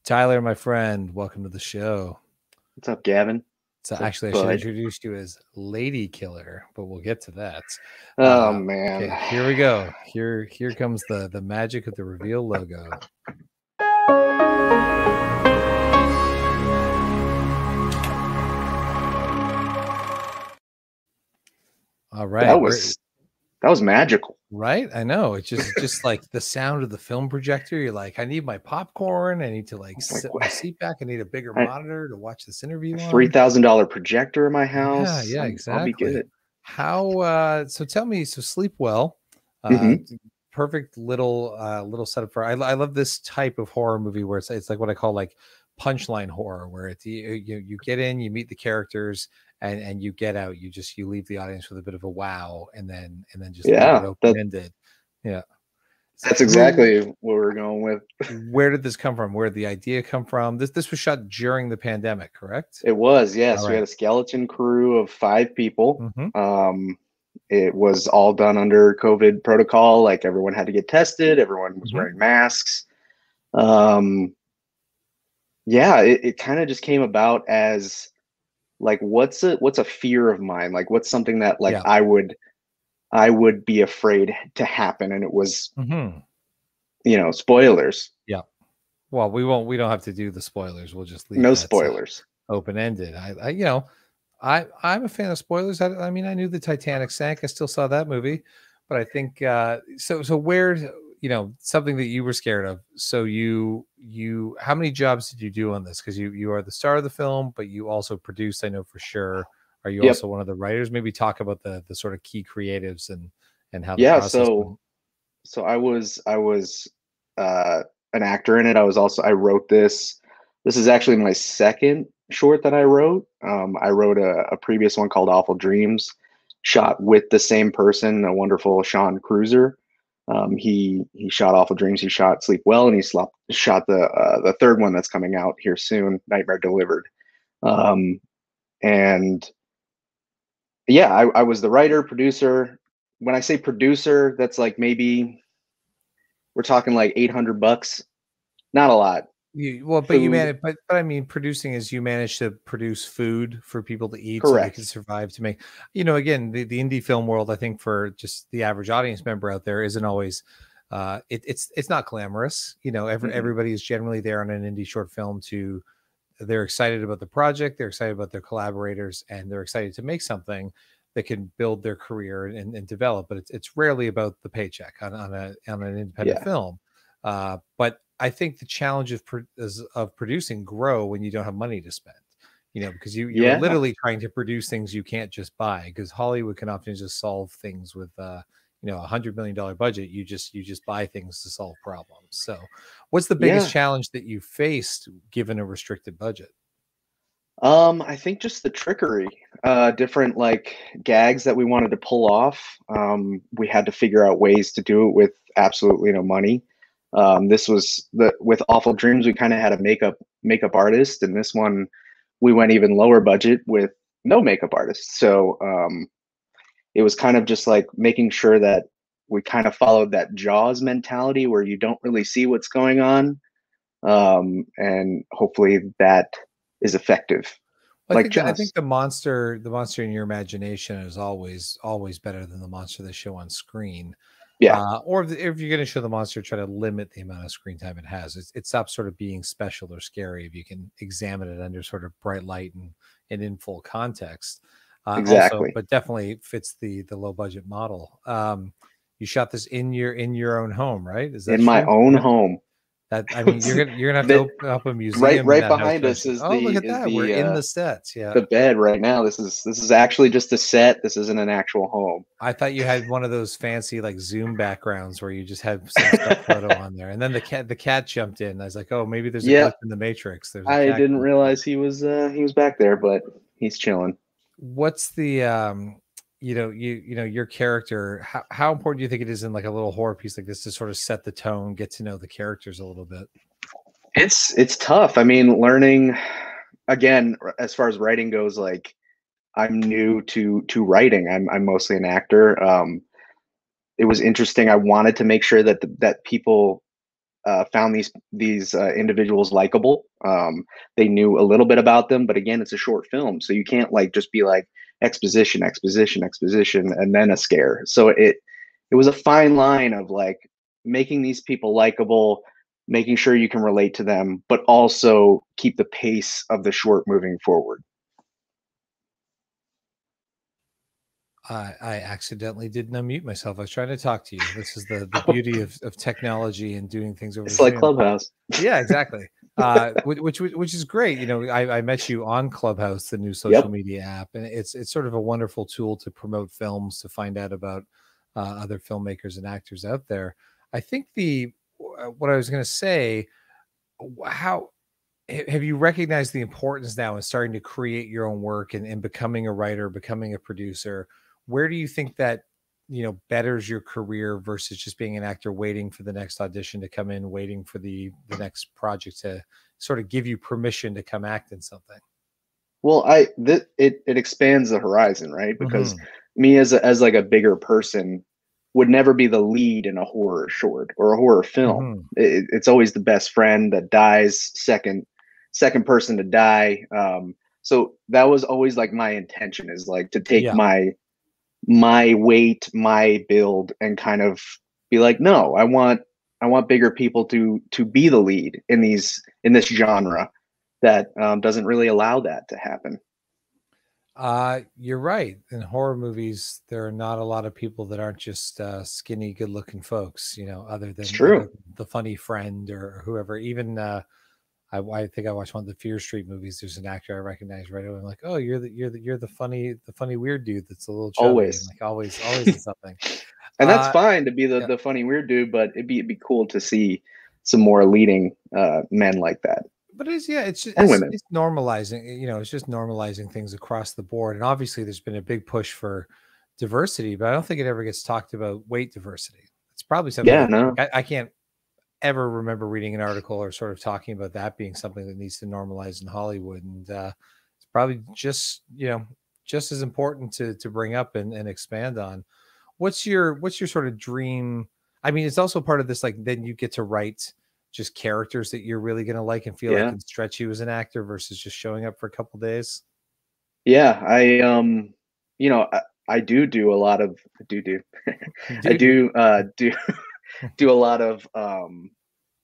Tyler, my friend, welcome to the show. What's up, Gavin? So actually, I should introduce you as Lady Killer, but we'll get to that. Oh man! Okay, here we go. Here comes the magic of the Reveel'd logo. All right, that was magical, right? I know. It's just like the sound of the film projector. You're like, I need my popcorn. I need to sit my seat back. I need a bigger monitor to watch this interview. $3,000 projector in my house. Yeah, exactly. I'll be good. How? So tell me. So Sleep Well. Perfect little setup for. I love this type of horror movie where it's like what I call like punchline horror, where it's you get in, you meet the characters, and you get out. You leave the audience with a bit of a wow, and then just leave it open-ended. Yeah. That's exactly what we're going with. Where did this come from? Where did the idea come from? This was shot during the pandemic, correct? It was, yes. Right. We had a skeleton crew of 5 people. It was all done under COVID protocol. Like everyone had to get tested. Everyone was wearing masks. Yeah, it kind of just came about as like, what's a fear of mine? Like, what's something that like I would be afraid to happen? And it was, spoilers. Yeah. Well, we don't have to do the spoilers. We'll just leave no spoilers open-ended. I'm a fan of spoilers. I mean, I knew the Titanic sank. I still saw that movie, but I think so where, something that you were scared of. So how many jobs did you do on this? Because you are the star of the film, but you also produced, I know for sure. Are you also one of the writers? Maybe talk about the sort of key creatives and how the process went. So I was an actor in it. I wrote this. This is actually my second short that I wrote. I wrote a previous one called Awful Dreams, shot with the same person, a wonderful Sean Cruiser. He shot Awful Dreams, he shot Sleep Well, and he shot the third one that's coming out here soon, Nightmare Delivered. And yeah, I was the writer, producer. When I say producer, that's like maybe we're talking like $800, not a lot. But I mean, producing is you manage to produce food for people to eat. Correct. So they can survive to make, again, the indie film world, I think for just the average audience member out there isn't always, it's not glamorous. Everybody is generally there on an indie short film they're excited about the project. They're excited about their collaborators, and they're excited to make something that can build their career and develop. But it's rarely about the paycheck on an independent film. But I think the challenge of producing grow when you don't have money to spend, because you're literally trying to produce things you can't just buy, because Hollywood can often just solve things with, $100 million budget. You just buy things to solve problems. So what's the biggest challenge that you faced given a restricted budget? I think just the trickery, different like gags that we wanted to pull off. We had to figure out ways to do it with absolutely no money. This was with Awful Dreams, we kind of had a makeup artist, and this one we went even lower budget with no makeup artist. So it was kind of just like making sure that we kind of followed that Jaws mentality where you don't really see what's going on, and hopefully that is effective. Well, I think the monster in your imagination is always better than the monster they show on screen. Yeah. Or if you're going to show the monster, try to limit the amount of screen time it has. It stops sort of being special or scary if you can examine it under sort of bright light and in full context. Exactly. Also, but definitely fits the low budget model. You shot this in your own home, right? Is that in my own home? That, I mean, you're gonna have to open up a museum. Right behind us is look at that. We're in the sets. Yeah, the bed right now. This is actually just a set. This isn't an actual home. I thought you had one of those fancy like Zoom backgrounds where you just had some stuff photo on there, and then the cat jumped in. I was like, oh, maybe there's a glitch in the Matrix. I didn't realize he was back there, but he's chilling. What's the your character, how important do you think it is in like a little horror piece like this to sort of set the tone, get to know the characters a little bit? It's tough. I mean, learning again, as far as writing goes, like I'm new to writing. I'm mostly an actor. It was interesting. I wanted to make sure that that people found these individuals likable. They knew a little bit about them, but again, it's a short film, so you can't like just be like exposition, exposition, exposition, and then a scare. So it was a fine line of like making these people likable, making sure you can relate to them, but also keep the pace of the short moving forward. I accidentally didn't unmute myself. I was trying to talk to you. This is the beauty of technology and doing things over It's like Zoom. Clubhouse. Yeah, exactly. Which is great. You know, I met you on Clubhouse, the new social media app, and it's sort of a wonderful tool to promote films, to find out about other filmmakers and actors out there. I think what I was going to say, how have you recognized the importance now in starting to create your own work and becoming a writer, becoming a producer? Where do you think that, you know, betters your career versus just being an actor waiting for the next audition to come in, waiting for the next project to sort of give you permission to come act in something? Well, it expands the horizon, right? Because Mm-hmm. me as like a bigger person would never be the lead in a horror short or a horror film. Mm-hmm. It's always the best friend that dies, second person to die. So that was always like my intention, is like to take Yeah. my weight, my build, and kind of be like, no, I want bigger people to be the lead in this genre that doesn't really allow that to happen. You're right. In horror movies, there are not a lot of people that aren't just skinny, good-looking folks, you know, other It's than true. the funny friend or whoever. Even I think I watched one of the Fear Street movies. There's an actor I recognize right away. I'm like, oh, you're the funny weird dude that's a little chubby, and Always. like always in something. And that's Uh, fine to be yeah. the funny weird dude, but it'd be cool to see some more leading men like that. But it's just, And women. it's normalizing, you know, it's just normalizing things across the board. And obviously there's been a big push for diversity, but I don't think it ever gets talked about weight diversity. It's probably something Yeah, that no. I can't ever remember reading an article or sort of talking about that being something that needs to normalize in Hollywood. And it's probably just, you know, just as important to bring up and expand on. What's your sort of dream? I mean, it's also part of this, like, then you get to write just characters that you're really going to like and feel like Yeah. can stretch you as an actor versus just showing up for a couple days. Yeah, you know, I do a lot of do I Do. do a lot of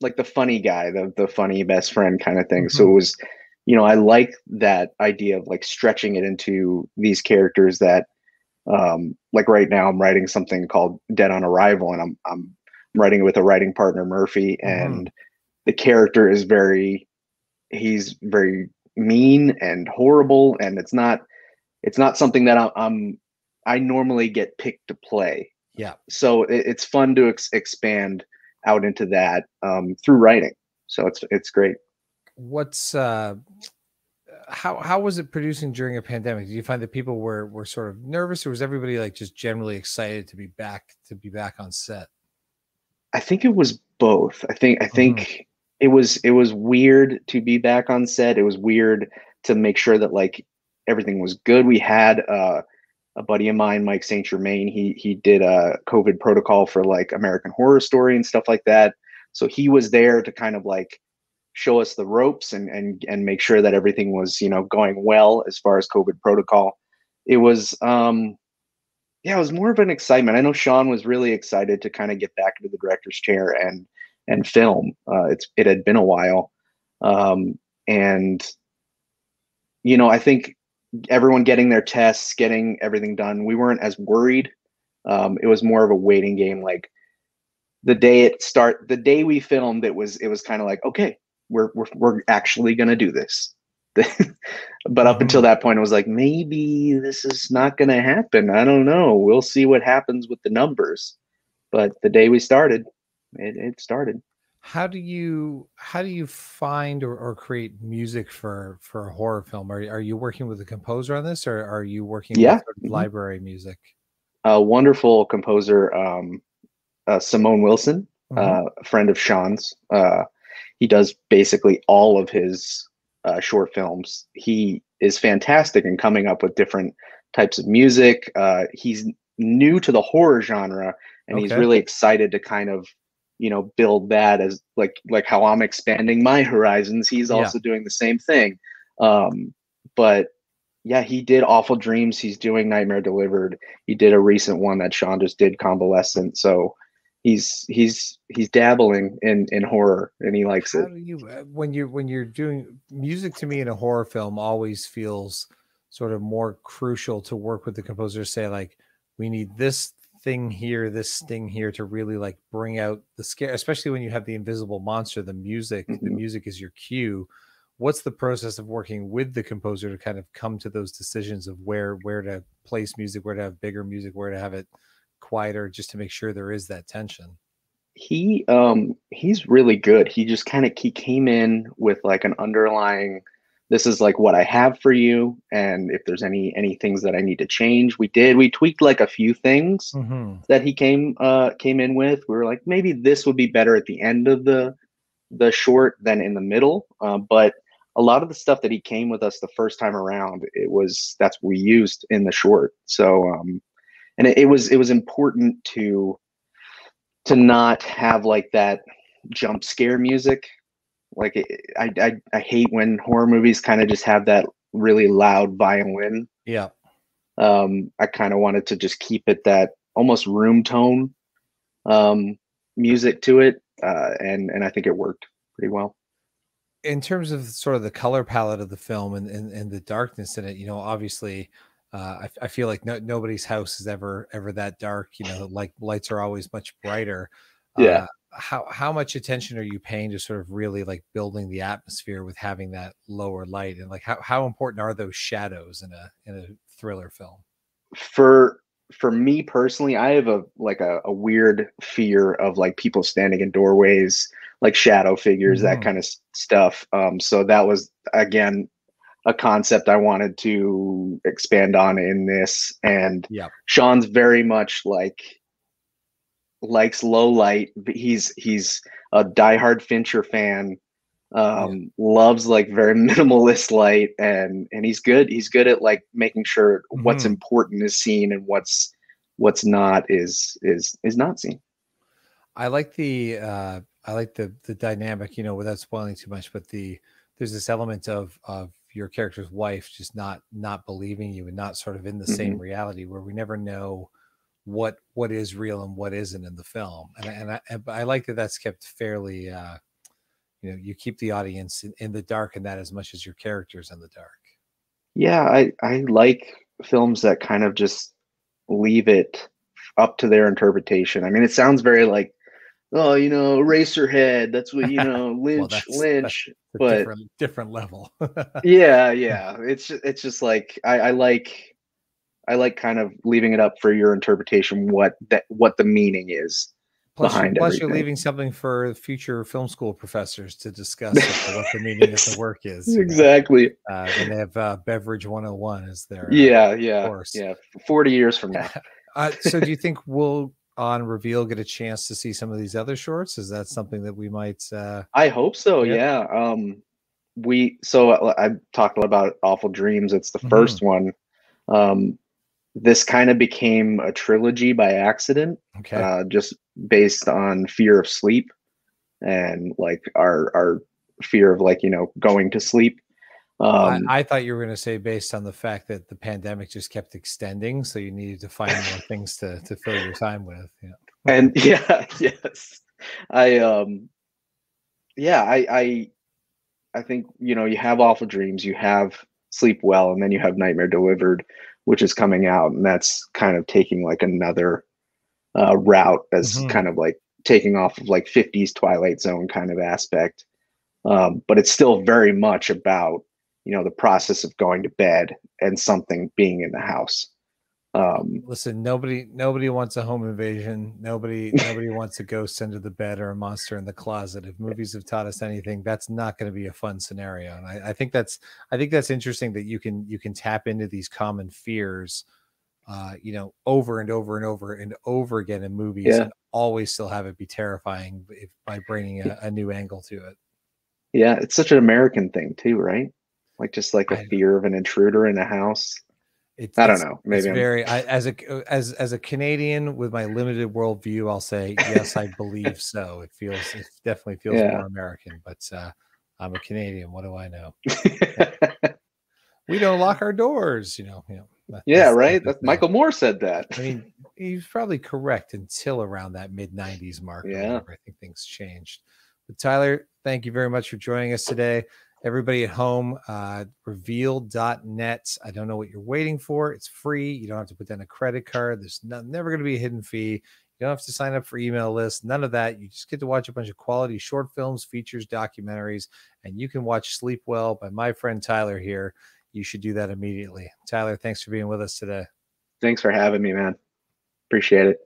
like the funny guy, the funny best friend kind of thing. So it Mhm. was, you know, I like that idea of like stretching it into these characters that like right now I'm writing something called Dead on Arrival, and I'm writing it with a writing partner, Murphy, Mhm. and the character is he's very mean and horrible, and it's not something that I normally get picked to play. Yeah. So it's fun to expand out into that through writing. So it's great. What's how was it producing during a pandemic? Did you find that people were sort of nervous, or was everybody like just generally excited to be back on set? I think it was both. I Mhm. think it was weird to be back on set. It was weird to make sure that like everything was good. We had a buddy of mine, Mike Saint Germain. He did a COVID protocol for like American Horror Story and stuff like that. So he was there to kind of like show us the ropes and make sure that everything was, you know, going well as far as COVID protocol. It was yeah, it was more of an excitement. I know Sean was really excited to kind of get back into the director's chair and film. It had been a while, and you know, I think everyone getting their tests, getting everything done, we weren't as worried. It was more of a waiting game. Like the day we filmed, it was kind of like, okay, we're actually gonna do this. But up until Mhm. that point, it was like, maybe this is not gonna happen. I don't know. We'll see what happens with the numbers. But the day we started, it started. How do you find or create music for a horror film? Are you working with a composer on this, or are you working with Yeah. sort of library music? A wonderful composer, Simone Wilson, Mhm. a friend of Sean's. He does basically all of his short films. He is fantastic in coming up with different types of music. He's new to the horror genre, and he's Okay. really excited to kind of build that as like how I'm expanding my horizons. He's Yeah. also doing the same thing. But yeah, he did Awful Dreams. He's doing Nightmare Delivered. He did a recent one that Sean just did, Convalescent. So he's dabbling in horror, and he likes How it. do you when you're doing music, to me in a horror film always feels sort of more crucial to work with the composer to say like, we need this thing here, this thing here to really like bring out the scare, especially when you have the invisible monster. The Mhm. music is your cue. What's the process of working with the composer to kind of come to those decisions of where to place music, where to have bigger music, where to have it quieter, just to make sure there is that tension? He's really good. He just he came in with like an underlying, this is like what I have for you, and if there's any things that I need to change, we tweaked like a few things Mm-hmm. that he came in with. We were like, maybe this would be better at the end of the short than in the middle. But a lot of the stuff that he came with us the first time around, that's what we used in the short. So and it was important to not have like that jump scare music. Like I hate when horror movies kind of just have that really loud violin. Yeah. I kind of wanted to just keep it that almost room tone music to it, and I think it worked pretty well. In terms of sort of the color palette of the film and the darkness in it, obviously, I feel like nobody's house is ever that dark. Like lights are always much brighter. Yeah. How much attention are you paying to sort of really like building the atmosphere with having that lower light, and like how important are those shadows in a thriller film? For for me personally, I have a weird fear of like people standing in doorways, like shadow figures, that Hmm. kind of stuff. So that was again a concept I wanted to expand on in this. And Yeah. Sean's very much likes low light. He's a diehard Fincher fan. Yeah. Loves like very minimalist light, and he's good at like making sure what's Hmm. important is seen and what's not is not seen. I like the dynamic, without spoiling too much, but there's this element of your character's wife just not believing you and not sort of in the same Hmm. reality, where we never know what is real and what isn't in the film. And I like that that's kept fairly you keep the audience in the dark in that as much as your characters in the dark. Yeah, I like films that kind of just leave it up to their interpretation. I mean, it sounds very like, oh, Eraserhead. That's what Well, Lynch, that's Lynch. a But different level. yeah, yeah, it's just like I like kind of leaving it up for your interpretation what the meaning is behind Plus you're everything. leaving something for future film school professors to discuss, what the meaning of the work is. Exactly. When they have Beveridge 101 as their Yeah, yeah, course. yeah. 40 years from now. So do you think we'll on Reveal get a chance to see some of these other shorts? Is that something that we might I hope so. yeah. Yeah. I talked about Awful Dreams. It's the Hmm. first one. Um, this kind of became a trilogy by accident, Okay. just based on fear of sleep and like our fear of like going to sleep. Um, I thought you were going to say based on the fact that the pandemic just kept extending, so you needed to find more things to fill your time with. Yeah. and yeah, yes, I yeah, I think you have Awful Dreams, you have Sleep Well, and then you have Nightmare Delivered, which is coming out, and that's kind of taking like another route as Hmm. kind of like taking off of like 50s Twilight Zone kind of aspect. But it's still very much about the process of going to bed and something being in the house. Um, Listen, nobody wants a home invasion. Nobody wants a ghost under the bed or a monster in the closet. If movies have taught us anything, that's not going to be a fun scenario. And I think that's interesting that you can tap into these common fears, over and over and over and over again in movies, yeah, and always still have it be terrifying by bringing a new angle to it. yeah, it's such an American thing too, right? Like just like a I fear of an intruder in a house. I don't know. It's Maybe very, as a Canadian with my limited worldview, I'll say yes, I believe so. It definitely feels Yeah. more American, but I'm a Canadian. What do I know? We don't lock our doors, Yeah, right. That's Michael Moore said that. I mean, he's probably correct until around that mid-90s mark or Yeah. whatever. I think things changed. But Tyler, thank you very much for joining us today. Everybody at home, Reveel'd.net. I don't know what you're waiting for. It's free. You don't have to put down a credit card. There's never going to be a hidden fee. You don't have to sign up for email lists. None of that. You just get to watch a bunch of quality short films, features, documentaries, and you can watch Sleep Well by my friend Tyler here. You should do that immediately. Tyler, thanks for being with us today. Thanks for having me, man. Appreciate it.